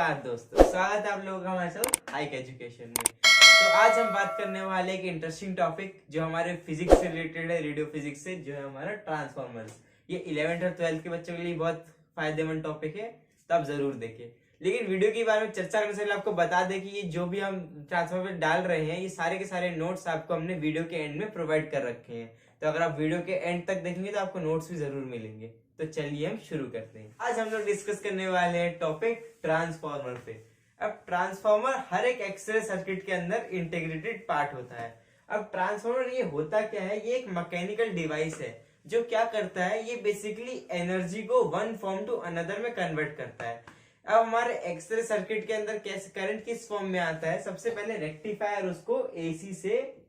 नमस्कार दोस्तों, स्वागत है आप लोगों का हमारे साथ हाइक एजुकेशन में। तो आज हम बात करने वाले एक इंटरेस्टिंग टॉपिक जो हमारे फिजिक्स से रिलेटेड है, रेडियो फिजिक्स से, जो है हमारा ट्रांसफॉर्मर्स। ये 11th और 12th के बच्चों के लिए बहुत फायदेमंद टॉपिक है, तो आप जरूर देखें। लेकिन वीडियो के बारे में चर्चा करने से पहले आपको बता दें कि ये जो भी हम ट्रांसफॉर्मर डाल रहे हैं, ये सारे के सारे नोट्स आपको हमने वीडियो के एंड में प्रोवाइड कर रखे हैं। तो अगर आप वीडियो के एंड तक देखेंगे तो आपको नोट्स भी जरूर मिलेंगे। तो चलिए हम शुरू करते हैं। आज हम लोग डिस्कस करने वाले हैं टॉपिक ट्रांसफॉर्मर पे। अब ट्रांसफॉर्मर हर एक एक्सरे सर्किट के अंदर इंटीग्रेटेड पार्ट होता है। अब ट्रांसफॉर्मर ये होता क्या है, ये एक मैकेनिकल डिवाइस है जो क्या करता है, ये बेसिकली एनर्जी को वन फॉर्म टू अनदर में कन्वर्ट करता है। अब हमारे एक्सरे सर्किट के अंदर कैसे करंट किस फॉर्म में आता है, सबसे पहले रेक्टिफायर उसको एसी से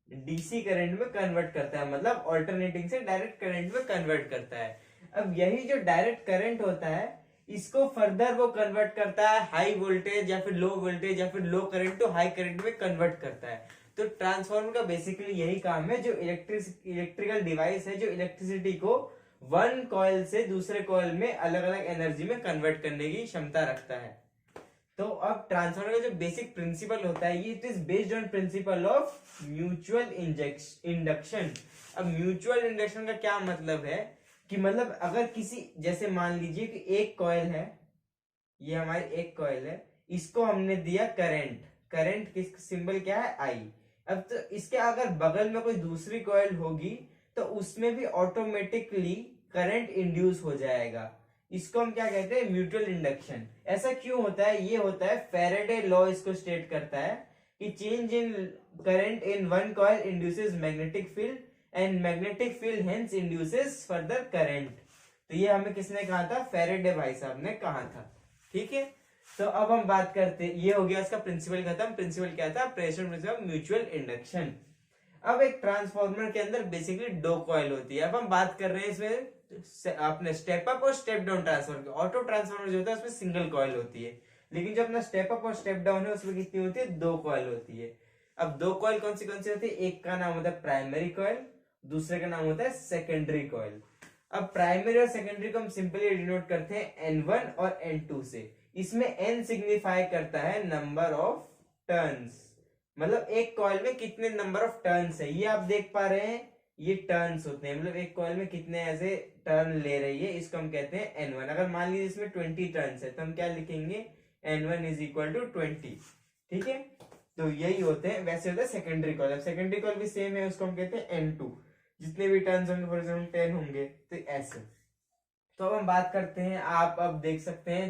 डीसी करंट में कन्वर्ट करता है, मतलब ऑल्टरनेटिंग से डायरेक्ट करंट में कन्वर्ट करता है। अब यही जो डायरेक्ट करंट होता है, इसको फर्दर वो कन्वर्ट करता है हाई वोल्टेज या फिर लो वोल्टेज या फिर लो करंट टू हाई करंट में कन्वर्ट करता है। तो ट्रांसफार्मर का बेसिकली यही काम है, जो इलेक्ट्रिकल डिवाइस है, जो इलेक्ट्रिसिटी को वन कॉइल से दूसरे कॉइल में अलग अलग एनर्जी में कन्वर्ट करने की क्षमता रखता है। तो अब ट्रांसफार्मर का जो बेसिक प्रिंसिपल होता है, ये it is based on principle of mutual induction. अब म्यूचुअल इंडक्शन का क्या मतलब है कि मतलब अगर किसी, जैसे मान लीजिए कि एक कॉइल है, ये हमारी एक कॉइल है, इसको हमने दिया करंट। करंट किस सिंबल क्या है, आई। अब तो इसके अगर बगल में कोई दूसरी कॉइल होगी तो उसमें भी ऑटोमेटिकली करंट इंड्यूस हो जाएगा। इसको हम क्या कहते हैं, म्यूचुअल इंडक्शन। ऐसा क्यों होता है, ये होता है फैराडे लॉ इसको स्टेट करता है कि change in current in one coil induces magnetic field and magnetic field hence induces further current. तो ये हमें किसने कहा था, फैराडे भाई साहब ने कहा था। ठीक है, तो अब हम बात करते हैं, ये हो गया इसका प्रिंसिपल खत्म। प्रिंसिपल क्या था, प्रिंसिपल म्यूचुअल इंडक्शन। अब एक ट्रांसफार्मर के अंदर बेसिकली दो कॉइल होती है। अब हम बात कर रहे हैं इसमें अपने स्टेप अप और स्टेप डाउन ट्रांसफार्मर की। ऑटो ट्रांसफार्मर जो होता है उसमें सिंगल कॉइल होती है, लेकिन जो अपना स्टेप अप और स्टेप डाउन है उसमें कितनी होती है, दो कॉइल होती है। अब दो कॉइल कौन सी होती है, एक का नाम होता है प्राइमरी कॉइल, दूसरे का नाम होता है सेकेंडरी कॉइल। अब प्राइमरी और सेकेंडरी को हम सिंपली डिनोट करते हैं N1 और N2 से। इसमें N सिग्निफाई करता है नंबर ऑफ टर्न्स, मतलब एक कॉइल में कितने नंबर ऑफ टर्न्स है, ये आप देख पा रहे हैं, ये टर्न्स होते हैं, मतलब एक कॉइल में कितने ऐसे टर्न ले रही है, इसको हम कहते हैं N1। अगर मान लीजिए इसमें 20 टर्न्स है तो हम क्या लिखेंगे, N1 इज इक्वल टू 20। ठीक है, तो यही होते हैं। वैसे होता है सेकेंडरी कॉइल। अब सेकेंडरी कॉइल भी सेम है, उसको हम कहते हैं N2। जितने भी टर्न्स होंगे, फॉर एग्जाम्पल 10 होंगे, तो ऐसे। तो अब हम बात करते हैं, आप अब देख सकते हैं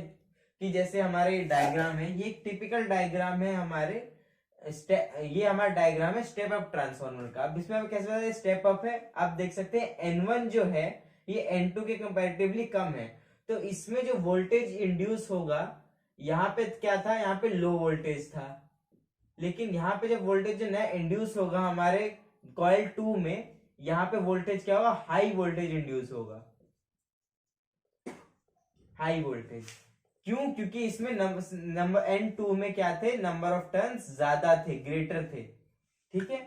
कि जैसे हमारे डायग्राम है, ये एक टिपिकल डायग्राम है हमारे ये हमारा डायग्राम है स्टेप अप ट्रांसफार्मर का। अब इसमें कैसे पता है स्टेप अप है, आप देख सकते हैं N1 जो है ये N2 के कंपैरेटिवली कम है, तो इसमें जो वोल्टेज इंड्यूस होगा, यहाँ पे क्या था, यहाँ पे लो वोल्टेज था, लेकिन यहाँ पे जब वोल्टेज जो नया इंड्यूस होगा हमारे कॉइल 2 में, यहाँ पे वोल्टेज क्या होगा, हाई वोल्टेज इंड्यूस होगा, हाई वोल्टेज। क्यों, क्योंकि इसमें नंबर N2 में क्या थे, नंबर ऑफ टर्न्स ज्यादा थे, ग्रेटर थे। ठीक है,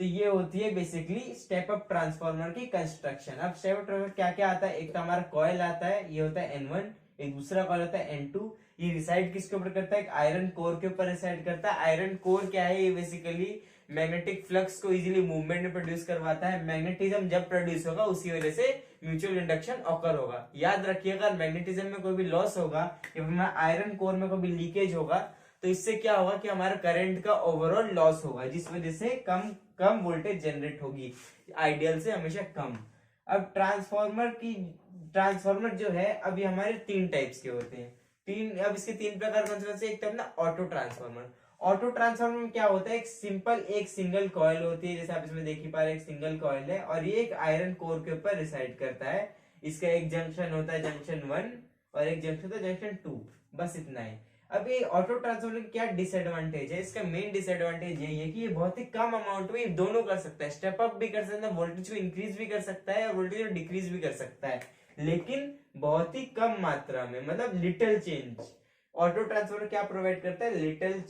तो ये होती है बेसिकली स्टेप अप ट्रांसफार्मर की कंस्ट्रक्शन। अब स्टेप अप ट्रांसफार्मर क्या क्या आता है, एक तो हमारा कॉइल आता है, ये होता है N1, एक दूसरा कॉइल होता है N2। ये रिसाइड किसके ऊपर करता है, एक आयरन कोर के ऊपर रिसाइड करता है। आयरन कोर क्या है, ये बेसिकली मैग्नेटिक फ्लक्स को इजीली मूवमेंट में प्रोड्यूस करवाता है। मैग्नेटिज्म जब प्रोड्यूस होगा उसी वजह से म्यूचुअल इंडक्शन ऑकर होगा। याद रखिएगा, मैग्नेटिज्म में कोई भी लॉस होगा या फिर आयरन कोर में कोई भी लीकेज होगा तो इससे क्या होगा कि हमारा करंट का ओवरऑल लॉस होगा, जिस वजह से कम वोल्टेज जनरेट होगी, आइडियल से हमेशा कम। अब ट्रांसफार्मर जो है, अभी हमारे तीन टाइप्स के होते हैं। अब इसके तीन प्रकार कौन से, एक तो अपना ऑटो ट्रांसफार्मर। ऑटो ट्रांसफार्मर में क्या होता है, एक सिंगल कॉइल होती है, जैसे आप इसमें देख ही पा रहे हैं, एक सिंगल कॉइल है और ये एक आयरन कोर के ऊपर रिसाइड करता है। इसका एक जंक्शन होता है जंक्शन 1 और एक जंक्शन होता है जंक्शन 2, बस इतना ही। अब ये ऑटो ट्रांसफार्मर की क्या डिसएडवांटेज है, इसका मेन डिसएडवांटेज यही है कि ये बहुत ही कम अमाउंट में दोनों कर सकता है, स्टेप अप भी कर सकता है, वोल्टेज को इंक्रीज भी कर सकता है और वोल्टेज को डिक्रीज भी कर सकता है, लेकिन बहुत ही कम मात्रा में, मतलब लिटिल चेंज। ऑटो ट्रांसफार्मर क्या प्रोवाइड करता है, लिटिल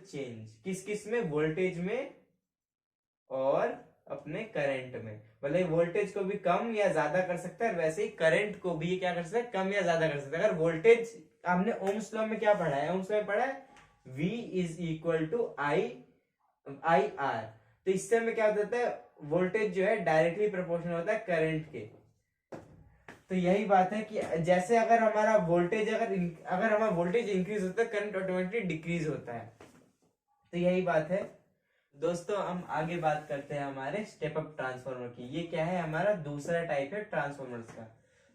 चेंज किस किस में, वोल्टेज में और अपने करंट में, मतलब वोल्टेज को भी कम या ज्यादा कर सकता है, वैसे ही करंट को भी क्या कर सकता है, कम या ज्यादा कर सकता है। अगर वोल्टेज, हमने ओम्स लॉ में क्या पढ़ा है, ओम्स लॉ में पढ़ा है V is equal to i r. तो इससे हमें क्या होता है, वोल्टेज जो है डायरेक्टली प्रोपोर्शनल होता है करंट के। तो यही बात है कि जैसे अगर हमारा वोल्टेज अगर हमारा वोल्टेज इंक्रीज होता है, करंट ऑटोमेटिकली डिक्रीज होता है। तो यही बात है दोस्तों। हम आगे बात करते हैं हमारे स्टेप अप ट्रांसफार्मर की। ये क्या है, हमारा दूसरा टाइप है ट्रांसफार्मर्स का।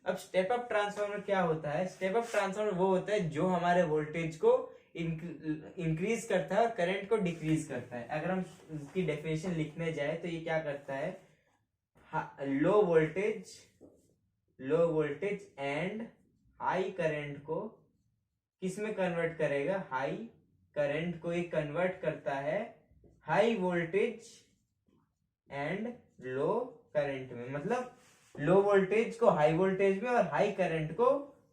अब स्टेप अप ट्रांसफार्मर क्या होता है, स्टेप अप ट्रांसफार्मर वो होता है जो हमारे वोल्टेज को इंक्रीज करता है और करंट को डिक्रीज करता है। अगर हम इसकी डेफिनेशन लिखने जाए तो ये क्या करता है, low voltage and high current को किस में कन्वर्ट करेगा, हाई करंट को ये कन्वर्ट करता है high voltage and low current में। मतलब लो वोल्टेज को हाई वोल्टेज में और हाई करंट को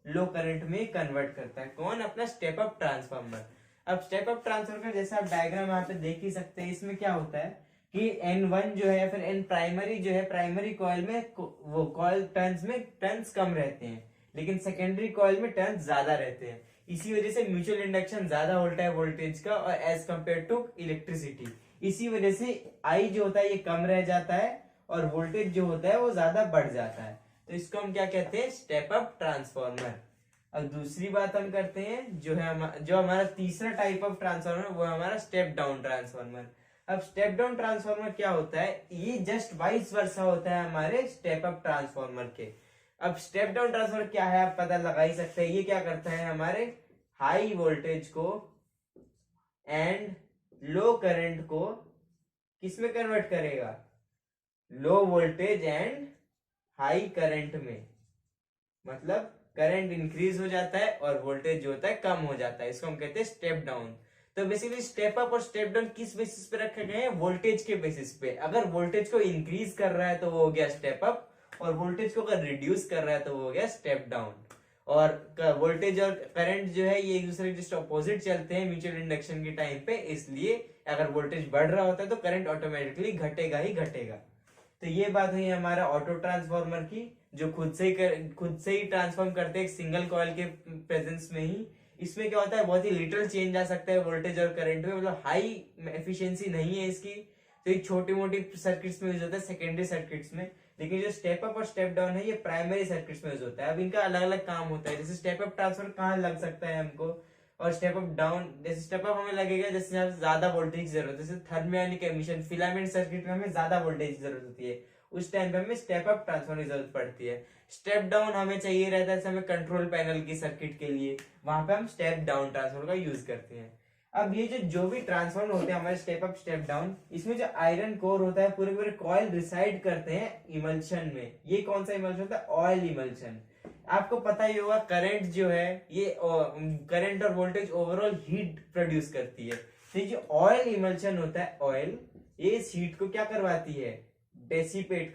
लो करंट में कन्वर्ट करता है। कौन, अपना स्टेप अप ट्रांसफार्मर। अब स्टेप अप ट्रांसफार्मर का जैसे आप डायग्राम यहाँ पे देख ही सकते हैं, इसमें क्या होता है कि N1 जो है, फिर N प्राइमरी जो है, प्राइमरी कॉइल में वो कॉइल टर्न्स में टर्न्स कम रहते हैं, लेकिन सेकेंडरी कॉइल में टर्न्स ज्यादा रहते हैं। इसी वजह से म्यूचुअल इंडक्शन ज्यादा होता है वोल्टेज का और एज कंपेयर टू इलेक्ट्रिसिटी। इसी वजह से आई जो होता है ये कम रह जाता है और वोल्टेज जो होता है वो ज्यादा बढ़ जाता है। तो इसको हम क्या कहते हैं, स्टेप अप ट्रांसफार्मर। अब दूसरी बात हम करते हैं जो हमारा तीसरा टाइप ऑफ ट्रांसफार्मर, वो हमारा स्टेप डाउन ट्रांसफार्मर। अब स्टेप डाउन ट्रांसफार्मर क्या होता है, ये जस्ट वाइस वर्सा होता है हमारे स्टेप अप ट्रांसफार्मर के। अब स्टेप डाउन ट्रांसफार्मर क्या है, आप पता लगा ही सकते हैं। ये क्या करता है, हमारे हाई वोल्टेज को एंड लो करंट को किस में कन्वर्ट करेगा, low voltage and high current में। मतलब करंट इंक्रीज हो जाता है और वोल्टेज जो होता है कम हो जाता है। इसको हम कहते हैं स्टेप डाउन। तो बेसिकली स्टेप अप और स्टेप डाउन किस बेसिस पे रखे गए हैं, वोल्टेज के बेसिस पे। अगर वोल्टेज को इंक्रीज कर रहा है तो वो हो गया स्टेप अप, और वोल्टेज को अगर रिड्यूस कर रहा है तो वो हो गया स्टेप डाउन। और वोल्टेज और करंट जो है ये एक दूसरे के जस्ट अपोजिट चलते हैं म्यूचुअल इंडक्शन के टाइम पे, इसलिए अगर वोल्टेज बढ़ रहा होता है तो करंट ऑटोमेटिकली घटेगा ही घटेगा। तो ये बात हुई हमारा ऑटो ट्रांसफार्मर की, जो खुद से ही ट्रांसफॉर्म करते हैं एक सिंगल कॉइल के प्रेजेंस में ही। इसमें क्या होता है, बहुत ही लिटिल चेंज आ सकता है वोल्टेज और करंट में, मतलब हाई एफिशिएंसी नहीं है इसकी। तो ये छोटी मोटी सर्किट्स में यूज होता है, सेकेंडरी सर्किट्स में। लेकिन जो स्टेप अप और स्टेप डाउन है ये प्राइमरी सर्किट्स में यूज होता है। अब इनका अलग अलग काम होता है। जैसे स्टेप अप ट्रांसफर कहाँ लग सकता है हमको, और स्टेप अप डाउन, जैसे स्टेप अप हमें लगेगा जैसे यहाँ ज्यादा वोल्टेज की जरूरत है, जैसे थर्मियोनिक एमिशन फिलामेंट सर्किट में हमें ज्यादा वोल्टेज की जरूरत होती है, उस टाइम पे हमें स्टेप अप ट्रांसफार्मर की जरूरत पड़ती है। स्टेप डाउन हमें चाहिए रहता है हमें कंट्रोल पैनल की सर्किट के लिए, वहां पे हम स्टेप डाउन ट्रांसफार्मर का यूज करते हैं। अब ये जो भी ट्रांसफार्मर होते हैं हमारे स्टेप अप स्टेप डाउन, इसमें जो आयरन कोर होता है, पूरे पूरे कॉइल रिसाइड करते हैं इमल्शन में। ये कौन सा इमल्शन होता है, ऑयल इमल्शन। आपको पता ही होगा करंट जो है ये करंट और वोल्टेज ओवरऑल हीट प्रोड्यूस करती है। तो जो ऑयल इमल्शन होता है, ऑयल, ये इस हीट को क्या करवाती है, डेसिपेट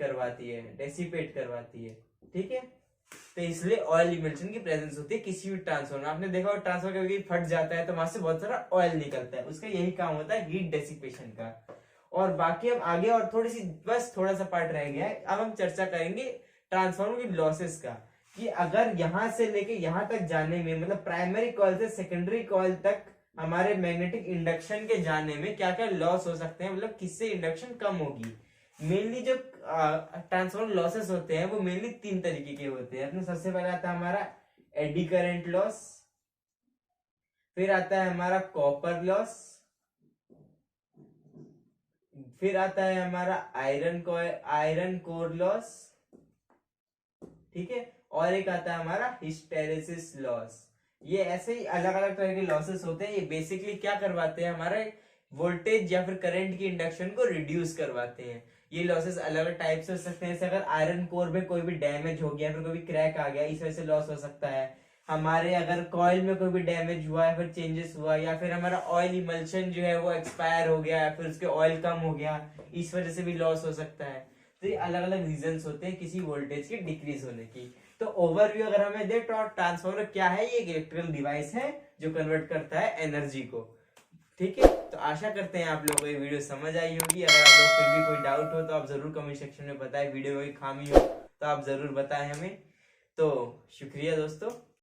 करवाती है। ठीक है, तो इसलिए ऑयल इमल्शन की प्रेजेंस होती है किसी भी ट्रांसफार्मर। आपने देखा होगा ट्रांसफार्मर कभी फट जाता है तो वहां से बहुत सारा ऑयल निकलता है, उसका यही काम होता है, हीट डेसिपेशन का। और बाकी हम आगे और थोड़ा सा पार्ट रह गया है। अब हम चर्चा करेंगे ट्रांसफार्मर की लॉसेस का, कि अगर यहां से लेके यहां तक जाने में, मतलब प्राइमरी कॉइल से सेकेंडरी कॉइल तक हमारे मैग्नेटिक इंडक्शन के जाने में क्या क्या लॉस हो सकते हैं, मतलब किससे इंडक्शन कम होगी। मेनली जो ट्रांसफार्मर लॉसेस होते हैं वो मेनली 3 तरीके के होते हैं। अपने सबसे पहले आता है हमारा एडी करंट लॉस, फिर आता है हमारा कॉपर लॉस, फिर आता है हमारा आयरन कोर लॉस, ठीक है, और एक आता है हमारा हिस्टेरेसिस लॉस। ये ऐसे ही अलग अलग तरह के लॉसेस होते हैं। ये बेसिकली क्या करवाते हैं, हमारे वोल्टेज या फिर करंट की इंडक्शन को रिड्यूस करवाते हैं। ये लॉसेस अलग अलग टाइप से हो सकते हैं। जैसे अगर आयरन कोर में कोई भी डैमेज हो गया, फिर कोई भी क्रैक आ गया, इस वजह से लॉस हो सकता है। हमारे अगर कॉइल में कोई भी डैमेज हुआ या फिर चेंजेस हुआ, या फिर हमारा ऑयल इमल्शन जो है वो एक्सपायर हो गया, या फिर उसके ऑयल कम हो गया, इस वजह से भी लॉस हो सकता है। तो ये अलग अलग रीजंस होते हैं किसी वोल्टेज के डिक्रीज होने की। तो ओवरव्यू अगर हमें दे, तो ट्रांसफार्मर क्या है, ये एक इलेक्ट्रिकल डिवाइस है जो कन्वर्ट करता है एनर्जी को। ठीक है, तो आशा करते हैं आप लोगों को ये वीडियो समझ आई होगी। अगर आप लोग फिर भी कोई डाउट हो तो आप जरूर कमेंट सेक्शन में बताएं, वीडियो में कोई खामी हो तो आप जरूर बताएं हमें। तो शुक्रिया दोस्तों।